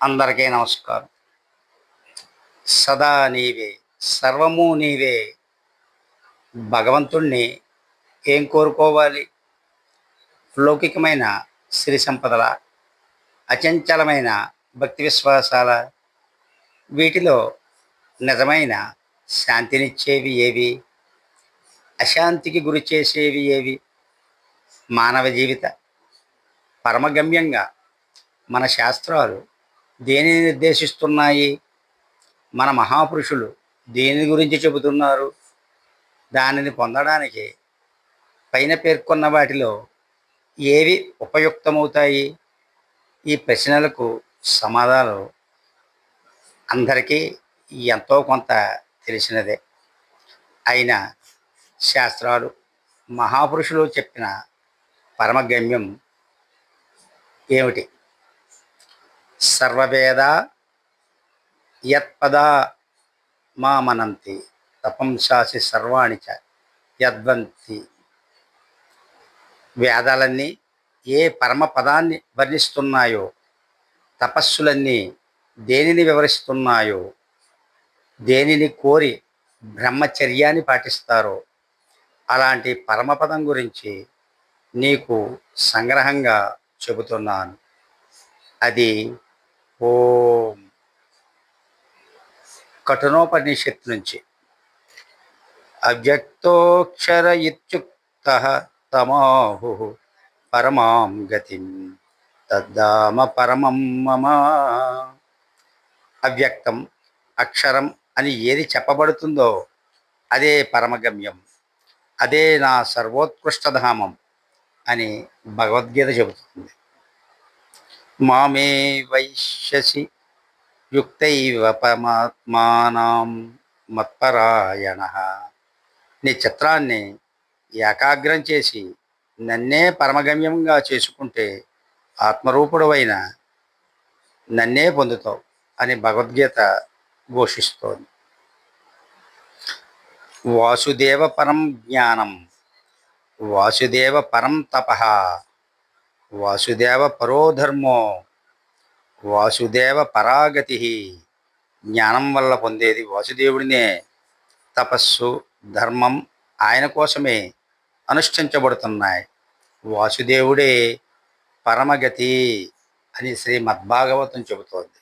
అందరికీ నమస్కారం. సదా నీవే, సర్వము నీవే. భగవంతుణ్ణి ఏం కోరుకోవాలి? లౌకికమైన సిరి సంపదల, అచంచలమైన భక్తి విశ్వాసాల, వీటిలో నిజమైన శాంతినిచ్చేవి ఏవి? అశాంతికి గురి చేసేవి ఏవి? మానవ జీవిత పరమగమ్యంగా మన శాస్త్రాలు దేనిని నిర్దేశిస్తున్నాయి? మన మహాపురుషులు దేని గురించి చెబుతున్నారు? దానిని పొందడానికి పైన పేర్కొన్న వాటిలో ఏవి ఉపయుక్తమవుతాయి? ఈ ప్రశ్నలకు సమాధానాలు అందరికీ ఎంతో కొంత తెలిసినదే. అయినా శాస్త్రాలు, మహాపురుషులు చెప్పిన పరమగమ్యం ఏమిటి? సర్వవేద యత్పదా మామనంతి తపంసాసి సర్వాణి చ యద్వంతి. వేదాలన్నీ ఏ పరమ పదాన్ని వర్ణిస్తున్నాయో, తపస్సులన్నీ దేనిని వివరిస్తున్నాయో, దేనిని కోరి బ్రహ్మచర్యాన్ని పాటిస్తారో అలాంటి పరమపదం గురించి నీకు సంగ్రహంగా చెబుతున్నాను. అది ఓం. కఠినోపనిషత్తు నుంచి. అవ్యక్తోక్షర ఇత్యుక్త తమాహు పరమాం గతిం తద్ధామ పరమం మమ. అవ్యక్తం, అక్షరం అని ఏది చెప్పబడుతుందో అదే పరమగమ్యం, అదే నా సర్వోత్కృష్టధామం అని భగవద్గీత చెబుతుంది. మామే వైశ్యసి యుక్తైవ పరమాత్మానం మత్పరాయణ. నీ చిత్రాన్ని ఏకాగ్రం చేసి నన్నే పరమగమ్యంగా చేసుకుంటే ఆత్మరూపుడవైన నన్నే పొందుతావు అని భగవద్గీత ఘోషిస్తోంది. వాసుదేవ పరం జ్ఞానం, వాసుదేవ పరం తపః, వాసుదేవ పరో ధర్మో, వాసుదేవ పరాగతి. జ్ఞానం వల్ల పొందేది వాసుదేవుడినే. తపస్సు, ధర్మం ఆయన కోసమే అనుష్ఠించబడుతున్నాయి. వాసుదేవుడే పరమగతి అని శ్రీమద్భాగవతం చెబుతోంది.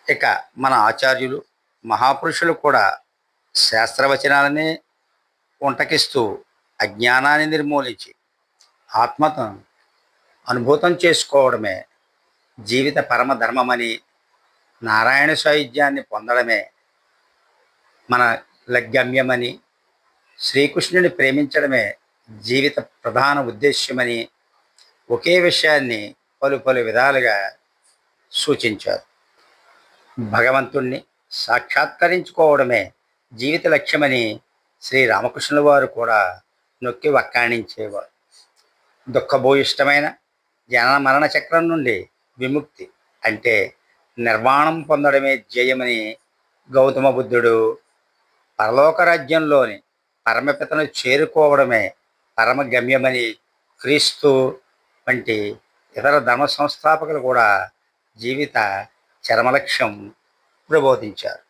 ఇక మన ఆచార్యులు, మహాపురుషులు కూడా శాస్త్రవచనాలనే వంటకిస్తూ అజ్ఞానాన్ని నిర్మూలించి ఆత్మను అనుభూతం చేసుకోవడమే జీవిత పరమధర్మమని, నారాయణ సాయుధ్యాన్ని పొందడమే మన గమ్యమని, శ్రీకృష్ణుని ప్రేమించడమే జీవిత ప్రధాన ఉద్దేశ్యమని ఒకే విషయాన్ని పలు పలు విధాలుగా సూచించారు. భగవంతుణ్ణి సాక్షాత్కరించుకోవడమే జీవిత లక్ష్యమని శ్రీరామకృష్ణుల వారు కూడా నొక్కి వక్కాణించేవారు. దుఃఖభూయిష్టమైన జనన మరణ చక్రం నుండి విముక్తి అంటే నిర్వాణం పొందడమే ధ్యేయమని గౌతమ బుద్ధుడు, పరలోక రాజ్యంలోని పరమపితను చేరుకోవడమే పరమ గమ్యమని క్రీస్తు వంటి ఇతర ధర్మ సంస్థాపకులు కూడా జీవిత చరమలక్ష్యం ప్రబోధించారు.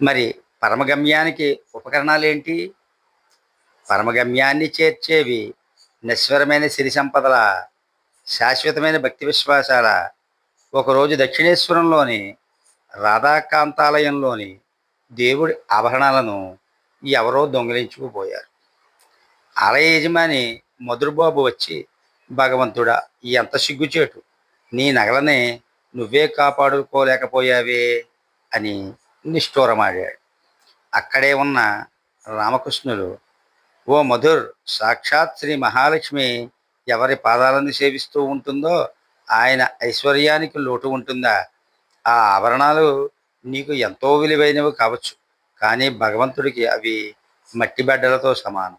మరి పరమగమ్యానికి ఉపకరణాలు ఏంటి? పరమగమ్యాన్ని చేర్చేవి నశ్వరమైన సిరి సంపదల, శాశ్వతమైన భక్తి విశ్వాసాల. ఒకరోజు దక్షిణేశ్వరంలోని రాధాకాంతాలయంలోని దేవుడి ఆభరణాలను ఎవరో దొంగిలించుకుపోయారు. ఆలయ యజమాని మధురబాబు వచ్చి, భగవంతుడా, ఎంత సిగ్గుచేటు, నీ నగలని నువ్వే కాపాడుకోలేకపోయావే అని నిష్ఠూరమాడాడు. అక్కడే ఉన్న రామకృష్ణులు, ఓ మధుర్, సాక్షాత్ శ్రీ మహాలక్ష్మి ఎవరి పాదాలను సేవిస్తూ ఉంటుందో ఆయన ఐశ్వర్యానికి లోటు ఉంటుందా? ఆ ఆభరణాలు నీకు ఎంతో విలువైనవి కావచ్చు, కానీ భగవంతుడికి అవి మట్టి బెడ్డలతో సమానం.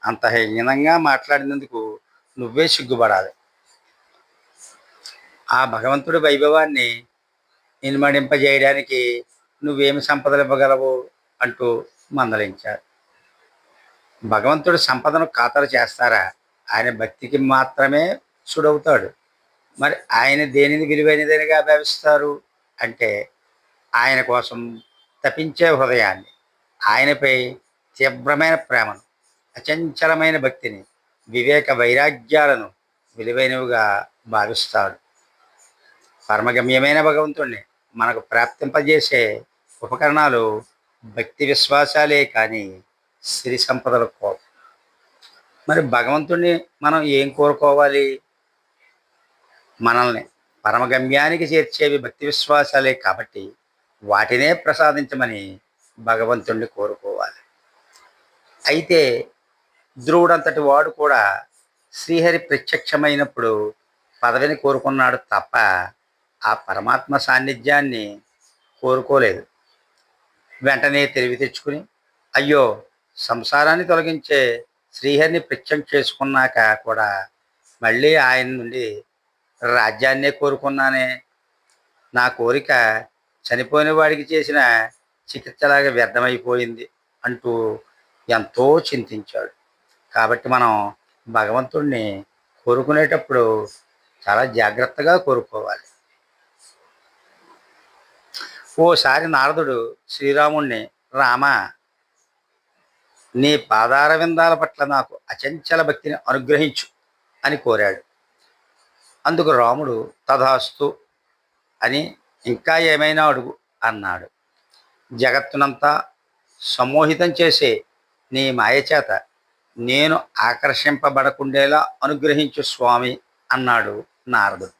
అంత హీనంగా మాట్లాడినందుకు నువ్వే సిగ్గుపడాలి. ఆ భగవంతుడి వైభవాన్ని ఇనుమడింపజేయడానికి నువ్వేమి సంపదలు ఇవ్వగలవు అంటూ మందలించారు. భగవంతుడు సంపదను ఖాతరు చేస్తారా? ఆయన భక్తికి మాత్రమే సుడవుతాడు. మరి ఆయన దేనిని విలువైనదిగా భావిస్తారు అంటే ఆయన కోసం తపించే హృదయాన్ని, ఆయనపై తీవ్రమైన ప్రేమను, అచంచలమైన భక్తిని, వివేక వైరాగ్యాలను విలువైనవిగా భావిస్తాడు. పరమగమ్యమైన భగవంతుణ్ణి మనకు ప్రాప్తింపజేసే ఉపకరణాలు భక్తి విశ్వాసాలే కానీ సిరి సంపదలు కోరు. మరి భగవంతుణ్ణి మనం ఏం కోరుకోవాలి? మనల్ని పరమగమ్యానికి చేర్చేవి భక్తి విశ్వాసాలే కాబట్టి వాటినే ప్రసాదించమని భగవంతుణ్ణి కోరుకోవాలి. అయితే ధ్రువుడంతటి వాడు కూడా శ్రీహరి ప్రత్యక్షమైనప్పుడు పదవిని కోరుకున్నాడు తప్ప ఆ పరమాత్మ సాన్నిధ్యాన్ని కోరుకోలేదు. వెంటనే తెలివి తెచ్చుకుని అయ్యో, సంసారాన్ని తొలగించే శ్రీహరిని ప్రత్యక్షం చేసుకున్నాక కూడా మళ్ళీ ఆయన నుండి రాజ్యాన్నే కోరుకున్నానే, నా కోరిక చనిపోయిన వాడికి చేసిన చికిత్సలాగా వ్యర్థమైపోయింది అంటూ ఎంతో చింతించాడు. కాబట్టి మనం భగవంతుణ్ణి కోరుకునేటప్పుడు చాలా జాగ్రత్తగా కోరుకోవాలి. ఓసారి నారదుడు శ్రీరాముణ్ణి, రామ, నీ పాదార విందాల పట్ల నాకు అచంచల భక్తిని అనుగ్రహించు అని కోరాడు. అందుకు రాముడు తథాస్తు అని, ఇంకా ఏమైనా అడుగు అన్నాడు. జగత్తునంతా సమ్మోహితం చేసే నీ మాయచేత నేను ఆకర్షింపబడకుండేలా అనుగ్రహించు స్వామి అన్నాడు నారదుడు.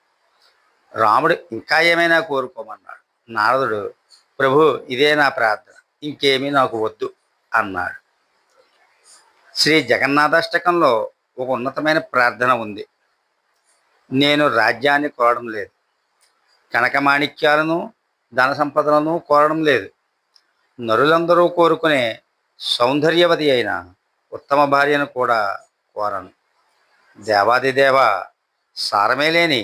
రాముడు ఇంకా ఏమైనా కోరుకోమన్నాడు. నారదుడు, ప్రభు, ఇదే నా ప్రార్థన, ఇంకేమీ నాకు వద్దు అన్నాడు. శ్రీ జగన్నాథాష్టకంలో ఒక ఉన్నతమైన ప్రార్థన ఉంది. నేను రాజ్యాన్ని కోరడం లేదు, కనకమాణిక్యాలను ధన సంపదలను కోరడం లేదు, నరులందరూ కోరుకునే సౌందర్యవతి అయిన ఉత్తమ భార్యను కూడా కోరను. దేవాదిదేవ, సారమే లేని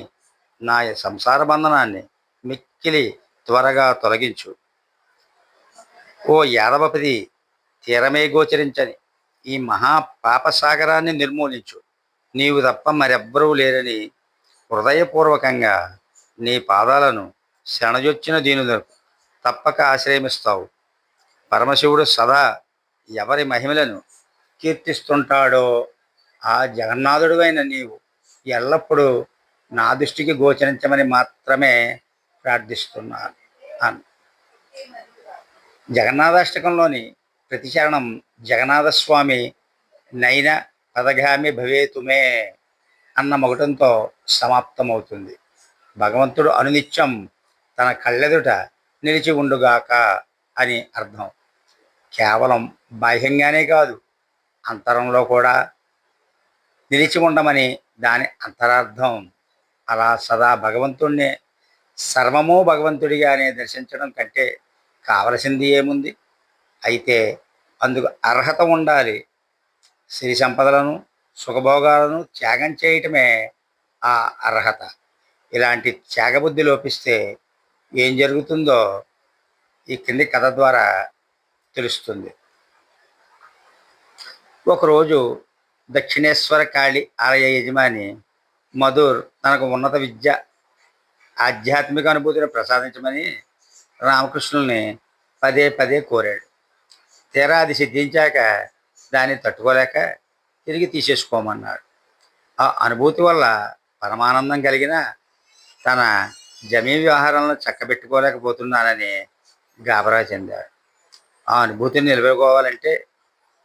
నా సంసార బంధనాన్ని మిక్కిలి త్వరగా తొలగించు. ఓ యాదవపతి, తీరమే గోచరించని ఈ మహా పాపసాగరాన్ని నిర్మూలించు. నీవు తప్ప మరెవ్వరూ లేరని హృదయపూర్వకంగా నీ పాదాలను శరణజొచ్చిన దీనులకు తప్పక ఆశ్రయమిస్తావు. పరమశివుడు సదా ఎవరి మహిమలను కీర్తిస్తుంటాడో ఆ జగన్నాథుడువైన నీవు ఎల్లప్పుడూ నా దృష్టికి గోచరించమని మాత్రమే ప్రార్థిస్తున్నాను అను. జగన్నాథాష్టకంలోని ప్రతి చరణం జగన్నాథస్వామి నైన పదగామి భవేతుమే అన్న మగుటంతో సమాప్తమవుతుంది. భగవంతుడు అనునిత్యం తన కళ్ళెదుట నిలిచి ఉండుగాక అని అర్థం. కేవలం బాహ్యంగానే కాదు, అంతరంలో కూడా నిలిచి ఉండమని దాని అంతరార్థం. అలా సదా భగవంతుణ్ణి, సర్వము భగవంతుడిగానే దర్శించడం కంటే కావలసింది ఏముంది? అయితే అందుకు అర్హత ఉండాలి. సిరి సంపదలను, సుఖభోగాలను త్యాగం చేయటమే ఆ అర్హత. ఇలాంటి త్యాగబుద్ధి లోపిస్తే ఏం జరుగుతుందో ఈ కింది కథ ద్వారా తెలుస్తుంది. ఒకరోజు దక్షిణేశ్వర కాళి ఆలయ యజమాని మధుర్ తనకు ఉన్నత విద్య, ఆధ్యాత్మిక అనుభూతిని ప్రసాదించమని రామకృష్ణుల్ని పదే పదే కోరాడు. తీరా అది సిద్ధించాక దాన్ని తట్టుకోలేక తిరిగి తీసేసుకోమన్నాడు. ఆ అనుభూతి వల్ల పరమానందం కలిగిన తన జమీ వ్యవహారాలను చక్కబెట్టుకోలేకపోతున్నానని గాబరా చెందాడు. ఆ అనుభూతిని నిలబెట్టుకోవాలంటే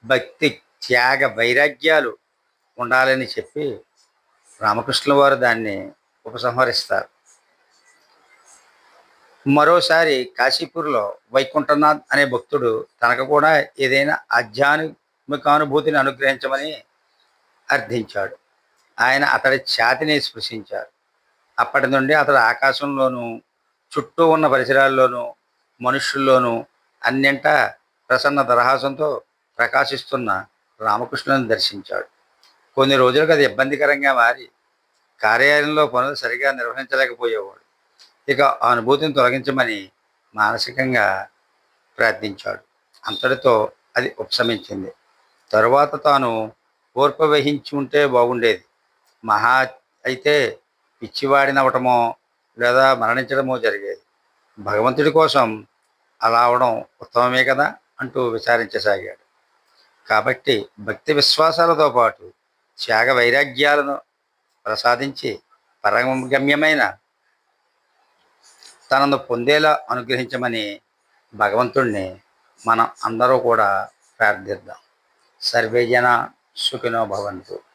భక్తి, త్యాగ, వైరాగ్యాలు ఉండాలని చెప్పి రామకృష్ణుల వారు దాన్ని ఉపసంహరిస్తారు. మరోసారి కాశీపూర్లో వైకుంఠనాథ్ అనే భక్తుడు తనకు కూడా ఏదైనా ఆధ్యాత్మికానుభూతిని అనుగ్రహించమని అర్థించాడు. ఆయన అతడి ఛాతిని స్పృశించారు. అప్పటి నుండి అతడు ఆకాశంలోనూ, చుట్టూ ఉన్న పరిసరాల్లోనూ, మనుష్యుల్లోనూ అన్నింటా ప్రసన్న దరహాసంతో ప్రకాశిస్తున్న రామకృష్ణుని దర్శించాడు. కొన్ని రోజులకు అది ఇబ్బందికరంగా మారి కార్యాలయంలో పనులు సరిగా నిర్వహించలేకపోయేవాడు. ఇక ఆ అనుభూతిని తొలగించమని మానసికంగా ప్రార్థించాడు. అంతటితో అది ఉపశమించింది. తరువాత తాను ఓర్పు వహించి ఉంటే బాగుండేది. మహా అయితే పిచ్చివాడినవటమో లేదా మరణించడమో జరిగేది. భగవంతుడి కోసం అలా అవడం ఉత్తమమే కదా అంటూ విచారించసాగాడు. కాబట్టి భక్తి విశ్వాసాలతో పాటు త్యాగ వైరాగ్యాలను ప్రసాదించి పరమగమ్యమైన తనను పొందేలా అనుగ్రహించమని భగవంతుణ్ణి మనం అందరూ కూడా ప్రార్థిద్దాం. సర్వే జన సుఖినో భవంతు.